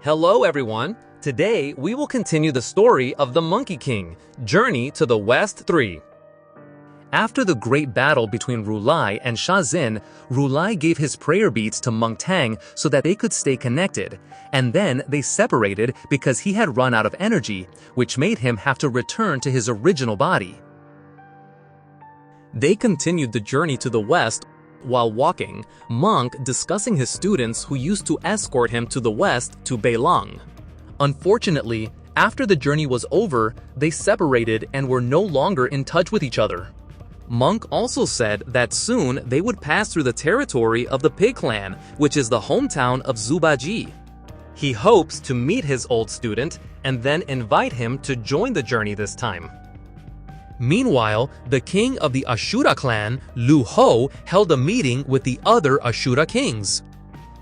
Hello everyone! Today we will continue the story of the Monkey King, Journey to the West 3. After the great battle between Rulai and Shazin, Rulai gave his prayer beads to Monk Tang so that they could stay connected, and then they separated because he had run out of energy, which made him have to return to his original body. They continued the journey to the west. While walking, Monk discussing his students who used to escort him to the west to Beilang. Unfortunately, after the journey was over, they separated and were no longer in touch with each other. Monk also said that soon they would pass through the territory of the Pig Clan, which is the hometown of Zhu Bajie. He hopes to meet his old student and then invite him to join the journey this time. Meanwhile, the king of the Ashura clan, Lu Ho, held a meeting with the other Ashura kings.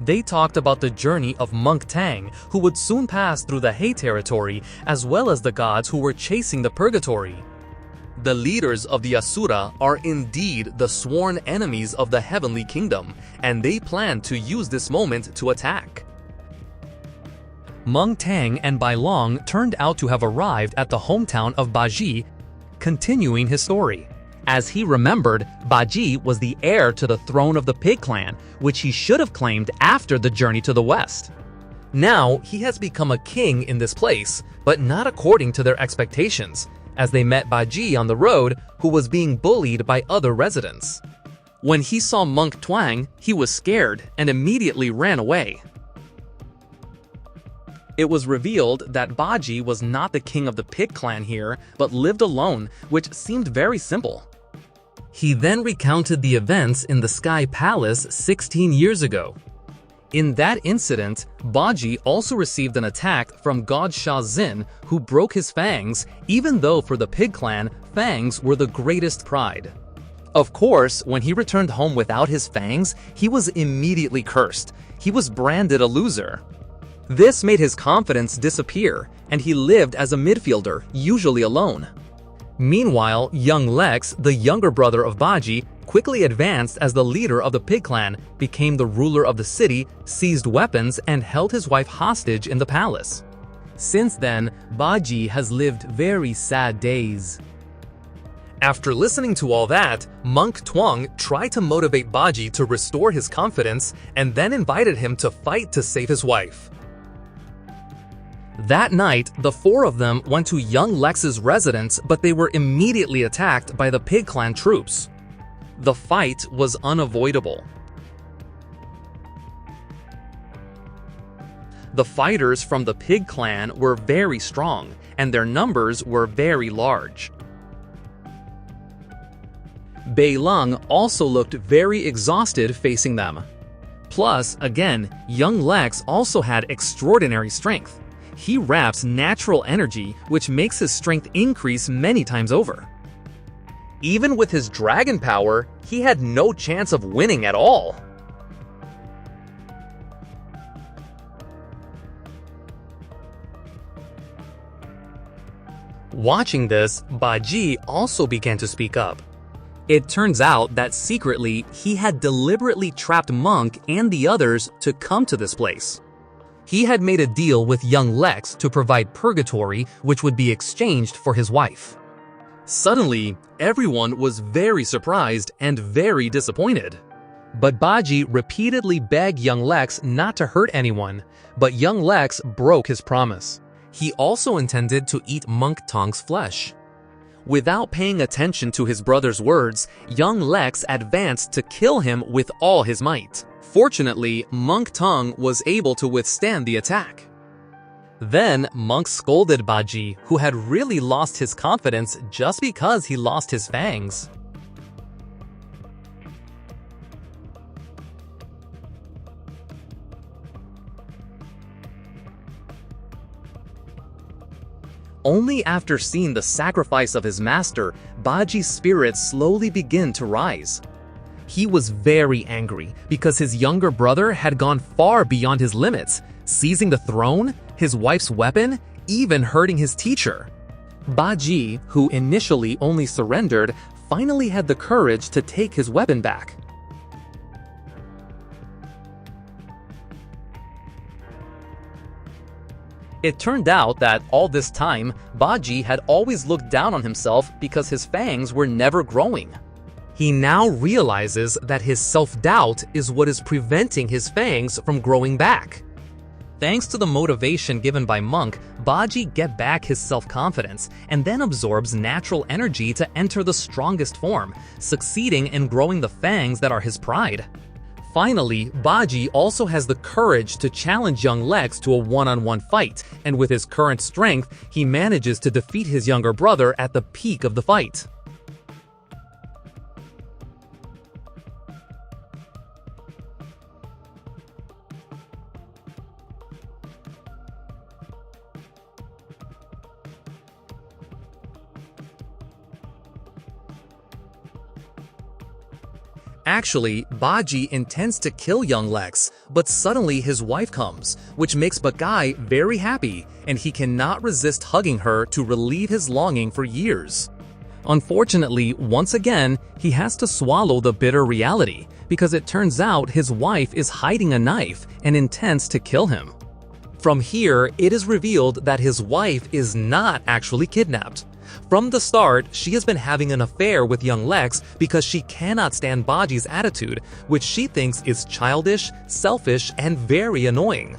They talked about the journey of Monk Tang, who would soon pass through the He territory, as well as the gods who were chasing the purgatory. The leaders of the Asura are indeed the sworn enemies of the heavenly kingdom, and they plan to use this moment to attack. Monk Tang and Bai Long turned out to have arrived at the hometown of Bajie, continuing his story. As he remembered, Bajie was the heir to the throne of the Pig Clan, which he should have claimed after the journey to the west. Now, he has become a king in this place, but not according to their expectations, as they met Bajie on the road, who was being bullied by other residents. When he saw Monk Twang, he was scared and immediately ran away. It was revealed that Bajie was not the king of the Pig Clan here, but lived alone, which seemed very simple. He then recounted the events in the Sky Palace 16 years ago. In that incident, Bajie also received an attack from god Shazin, who broke his fangs, even though for the Pig Clan, fangs were the greatest pride. Of course, when he returned home without his fangs, he was immediately cursed. He was branded a loser. This made his confidence disappear, and he lived as a midfielder, usually alone. Meanwhile, young Lex, the younger brother of Bajie, quickly advanced as the leader of the Pig Clan, became the ruler of the city, seized weapons, and held his wife hostage in the palace. Since then, Bajie has lived very sad days. After listening to all that, Monk Twang tried to motivate Bajie to restore his confidence and then invited him to fight to save his wife. That night, the four of them went to young Lex's residence, but they were immediately attacked by the Pig Clan troops. The fight was unavoidable. The fighters from the Pig Clan were very strong, and their numbers were very large. Bai Long also looked very exhausted facing them. Plus, again, young Lex also had extraordinary strength. He wraps natural energy, which makes his strength increase many times over. Even with his dragon power, he had no chance of winning at all. Watching this, Bajie also began to speak up. It turns out that secretly, he had deliberately trapped Monk and the others to come to this place. He had made a deal with young Lex to provide purgatory, which would be exchanged for his wife. Suddenly, everyone was very surprised and very disappointed. But Bajie repeatedly begged young Lex not to hurt anyone, but young Lex broke his promise. He also intended to eat Monk Tong's flesh. Without paying attention to his brother's words, young Lex advanced to kill him with all his might. Fortunately, Monk Tong was able to withstand the attack. Then, Monk scolded Bajie, who had really lost his confidence just because he lost his fangs. Only after seeing the sacrifice of his master, Bajie's spirits slowly began to rise. He was very angry because his younger brother had gone far beyond his limits, seizing the throne, his wife's weapon, even hurting his teacher. Bajie, who initially only surrendered, finally had the courage to take his weapon back. It turned out that all this time, Bajie had always looked down on himself because his fangs were never growing. He now realizes that his self-doubt is what is preventing his fangs from growing back. Thanks to the motivation given by Monk, Bajie gets back his self-confidence and then absorbs natural energy to enter the strongest form, succeeding in growing the fangs that are his pride. Finally, Bajie also has the courage to challenge young Lex to a one-on-one fight, and with his current strength, he manages to defeat his younger brother at the peak of the fight. Actually, Bajie intends to kill young Lex, but suddenly his wife comes, which makes Bajie very happy, and he cannot resist hugging her to relieve his longing for years. Unfortunately, once again, he has to swallow the bitter reality, because it turns out his wife is hiding a knife and intends to kill him. From here, it is revealed that his wife is not actually kidnapped. From the start, she has been having an affair with young Lex because she cannot stand Bajie's attitude, which she thinks is childish, selfish, and very annoying.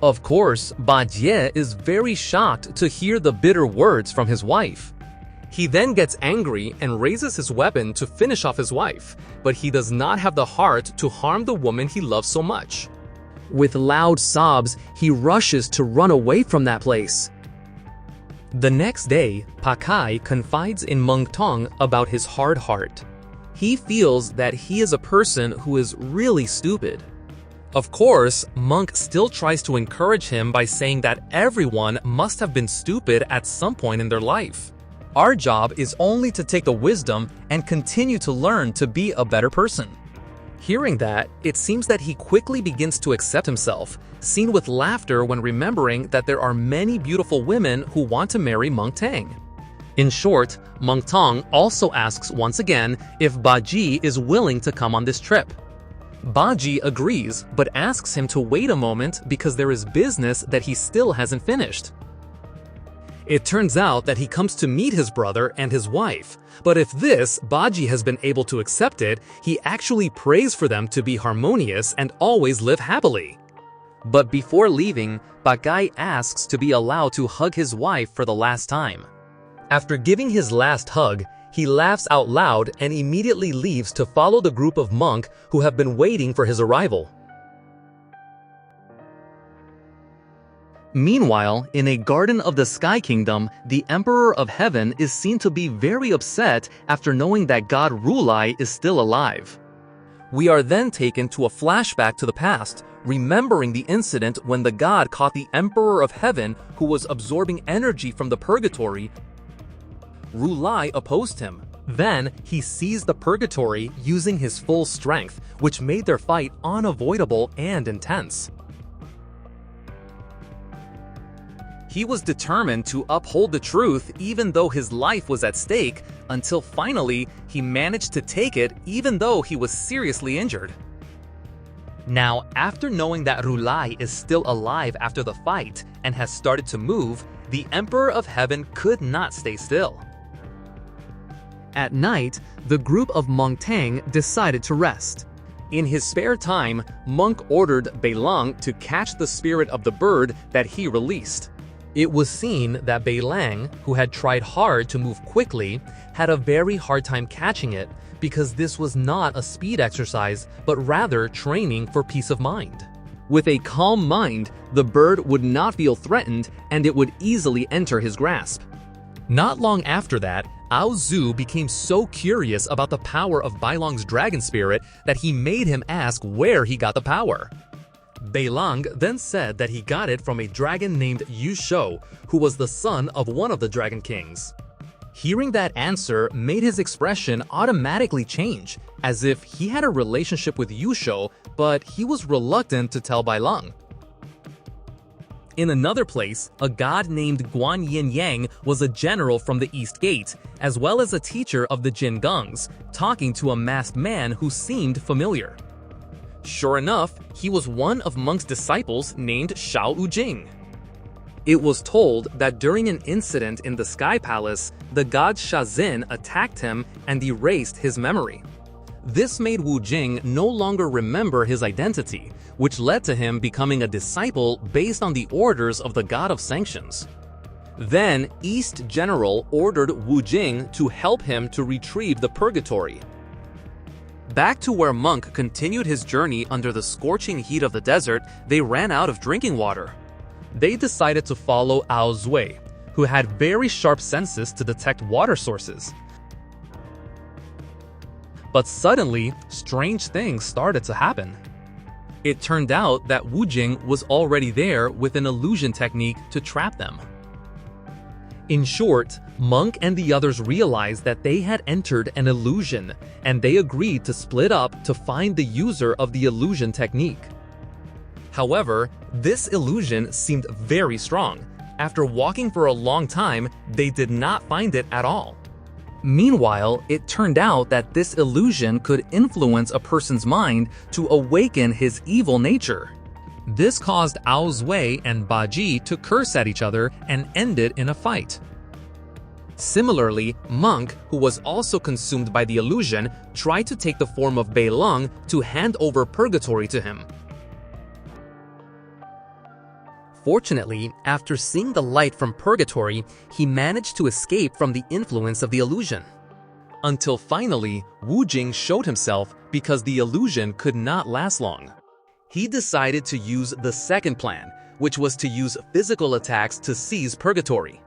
Of course, Bajie is very shocked to hear the bitter words from his wife. He then gets angry and raises his weapon to finish off his wife, but he does not have the heart to harm the woman he loves so much. With loud sobs, he rushes to run away from that place. The next day, Pakai confides in Meng Tong about his hard heart. He feels that he is a person who is really stupid. Of course, Monk still tries to encourage him by saying that everyone must have been stupid at some point in their life. Our job is only to take the wisdom and continue to learn to be a better person. Hearing that, it seems that he quickly begins to accept himself, seen with laughter when remembering that there are many beautiful women who want to marry Monk Tang. In short, Monk Tong also asks once again if Bajie is willing to come on this trip. Bajie agrees, but asks him to wait a moment because there is business that he still hasn't finished. It turns out that he comes to meet his brother and his wife, but if Bajie has been able to accept it, he actually prays for them to be harmonious and always live happily. But before leaving, Pakai asks to be allowed to hug his wife for the last time. After giving his last hug, he laughs out loud and immediately leaves to follow the group of monks who have been waiting for his arrival. Meanwhile, in a garden of the Sky Kingdom, the Emperor of Heaven is seen to be very upset after knowing that God Rulai is still alive. We are then taken to a flashback to the past, remembering the incident when the god caught the Emperor of Heaven who was absorbing energy from the purgatory. Rulai opposed him. Then, he seized the purgatory using his full strength, which made their fight unavoidable and intense. He was determined to uphold the truth even though his life was at stake, until finally he managed to take it even though he was seriously injured. Now, after knowing that Rulai is still alive after the fight and has started to move, the Emperor of Heaven could not stay still. At night, the group of Monk Tang decided to rest. In his spare time, Monk ordered Beilang to catch the spirit of the bird that he released. It was seen that Beilang, who had tried hard to move quickly, had a very hard time catching it because this was not a speed exercise, but rather training for peace of mind. With a calm mind, the bird would not feel threatened and it would easily enter his grasp. Not long after that, Ao Zhu became so curious about the power of Beilang's dragon spirit that he made him ask where he got the power. Beilang then said that he got it from a dragon named Yu Shou, who was the son of one of the dragon kings. Hearing that answer made his expression automatically change, as if he had a relationship with Yu Shou, but he was reluctant to tell Beilang. In another place, a god named Guan Yin Yang was a general from the East Gate, as well as a teacher of the Jin Gongs, talking to a masked man who seemed familiar. Sure enough, he was one of Monk's disciples named Shao Ujing. It was told that during an incident in the Sky Palace, the god Shazin attacked him and erased his memory. This made Wu Jing no longer remember his identity, which led to him becoming a disciple based on the orders of the god of sanctions. Then, East General ordered Wu Jing to help him to retrieve the purgatory. Back to where Monk continued his journey under the scorching heat of the desert, they ran out of drinking water. They decided to follow Ao Zui, who had very sharp senses to detect water sources. But suddenly, strange things started to happen. It turned out that Wu Jing was already there with an illusion technique to trap them. In short, Monk and the others realized that they had entered an illusion, and they agreed to split up to find the user of the illusion technique. However, this illusion seemed very strong. After walking for a long time, they did not find it at all. Meanwhile, it turned out that this illusion could influence a person's mind to awaken his evil nature. This caused Ao Zui and Bajie to curse at each other and ended in a fight. Similarly, Monk, who was also consumed by the illusion, tried to take the form of Beilong to hand over purgatory to him. Fortunately, after seeing the light from purgatory, he managed to escape from the influence of the illusion. Until finally, Wu Jing showed himself because the illusion could not last long. He decided to use the second plan, which was to use physical attacks to seize purgatory.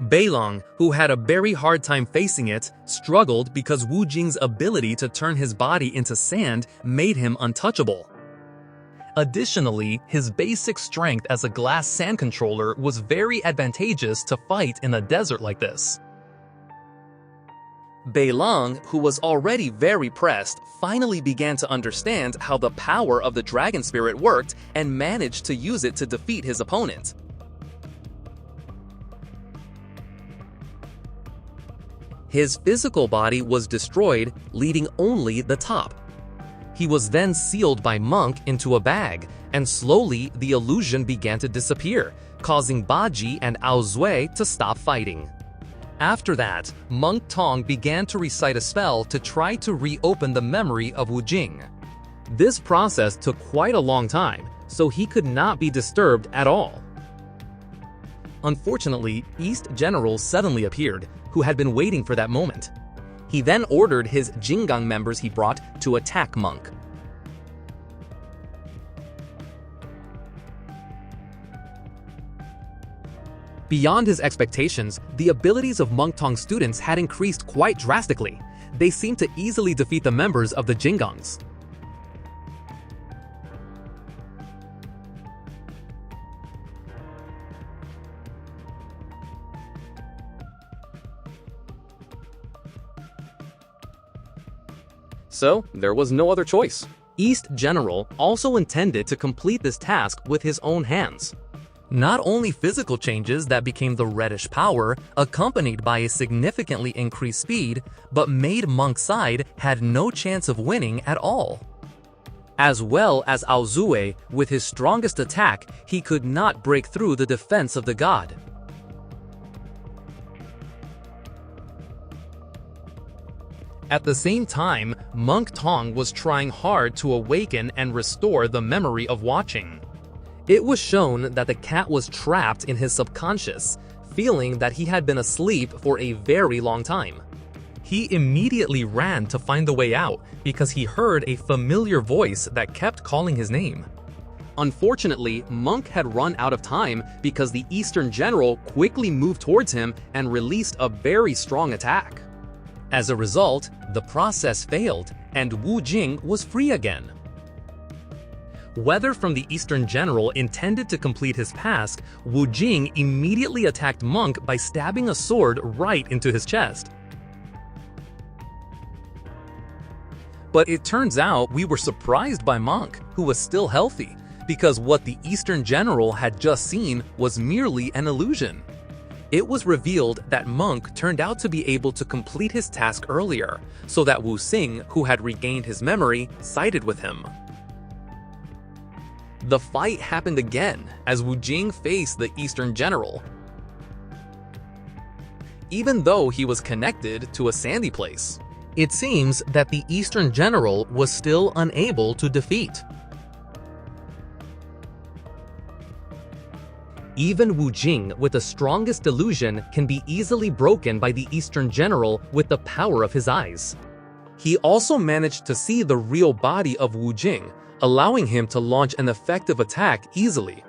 Beilong, who had a very hard time facing it, struggled because Wu Jing's ability to turn his body into sand made him untouchable. Additionally, his basic strength as a glass sand controller was very advantageous to fight in a desert like this. Beilong, who was already very pressed, finally began to understand how the power of the dragon spirit worked and managed to use it to defeat his opponent. His physical body was destroyed, leaving only the top. He was then sealed by Monk into a bag, and slowly the illusion began to disappear, causing Bajie and Ao Zui to stop fighting. After that, Monk Tong began to recite a spell to try to reopen the memory of Wu Jing. This process took quite a long time, so he could not be disturbed at all. Unfortunately, East General suddenly appeared, who had been waiting for that moment. He then ordered his Jinggang members he brought to attack Monk. Beyond his expectations, the abilities of Monk Tong's students had increased quite drastically. They seemed to easily defeat the members of the Jinggangs. So, there was no other choice. East General also intended to complete this task with his own hands. Not only physical changes that became the reddish power, accompanied by a significantly increased speed, but made Monk's side had no chance of winning at all. As well as Ao Zui, with his strongest attack, he could not break through the defense of the god. At the same time, Monk Tong was trying hard to awaken and restore the memory of watching. It was shown that the cat was trapped in his subconscious, feeling that he had been asleep for a very long time. He immediately ran to find the way out because he heard a familiar voice that kept calling his name. Unfortunately, Monk had run out of time because the Eastern General quickly moved towards him and released a very strong attack. As a result, the process failed, and Wu Jing was free again. Whether from the Eastern General intended to complete his task, Wu Jing immediately attacked Monk by stabbing a sword right into his chest. But it turns out we were surprised by Monk, who was still healthy, because what the Eastern General had just seen was merely an illusion. It was revealed that Monk turned out to be able to complete his task earlier, so that Wu Xing, who had regained his memory, sided with him. The fight happened again as Wu Jing faced the Eastern general. Even though he was connected to a sandy place, it seems that the Eastern general was still unable to defeat. Even Wu Jing with the strongest delusion can be easily broken by the Eastern general with the power of his eyes. He also managed to see the real body of Wu Jing, allowing him to launch an effective attack easily.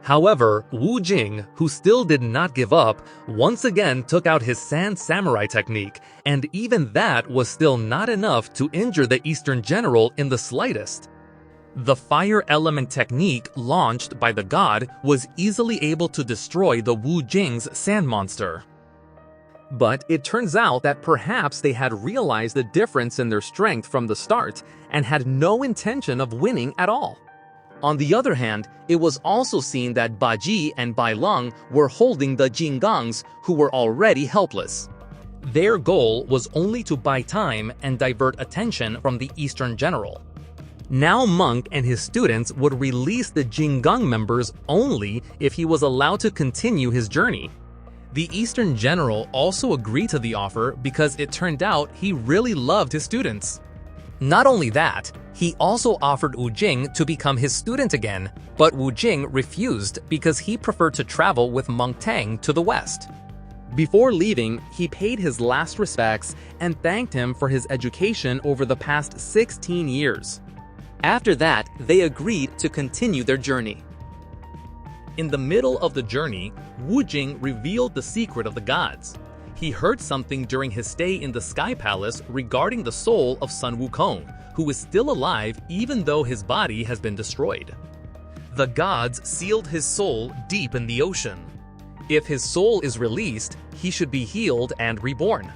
However, Wu Jing, who still did not give up, once again took out his sand samurai technique, and even that was still not enough to injure the Eastern general in the slightest. The fire element technique launched by the god was easily able to destroy the Wu Jing's sand monster. But it turns out that perhaps they had realized the difference in their strength from the start and had no intention of winning at all. On the other hand, it was also seen that Bajie and Bai Lung were holding the Jinggangs, who were already helpless. Their goal was only to buy time and divert attention from the Eastern general. Now Monk and his students would release the Jinggang members only if he was allowed to continue his journey. The Eastern general also agreed to the offer because it turned out he really loved his students. Not only that, he also offered Wu Jing to become his student again, but Wu Jing refused because he preferred to travel with Monk Tang to the west. Before leaving, he paid his last respects and thanked him for his education over the past 16 years. After that, they agreed to continue their journey. In the middle of the journey, Wu Jing revealed the secret of the gods. He heard something during his stay in the Sky Palace regarding the soul of Sun Wukong, who is still alive even though his body has been destroyed. The gods sealed his soul deep in the ocean. If his soul is released, he should be healed and reborn.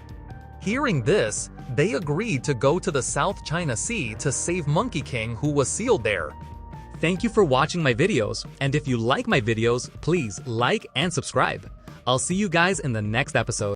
Hearing this, they agreed to go to the South China Sea to save Monkey King, who was sealed there. Thank you for watching my videos, and if you like my videos, please like and subscribe. I'll see you guys in the next episode.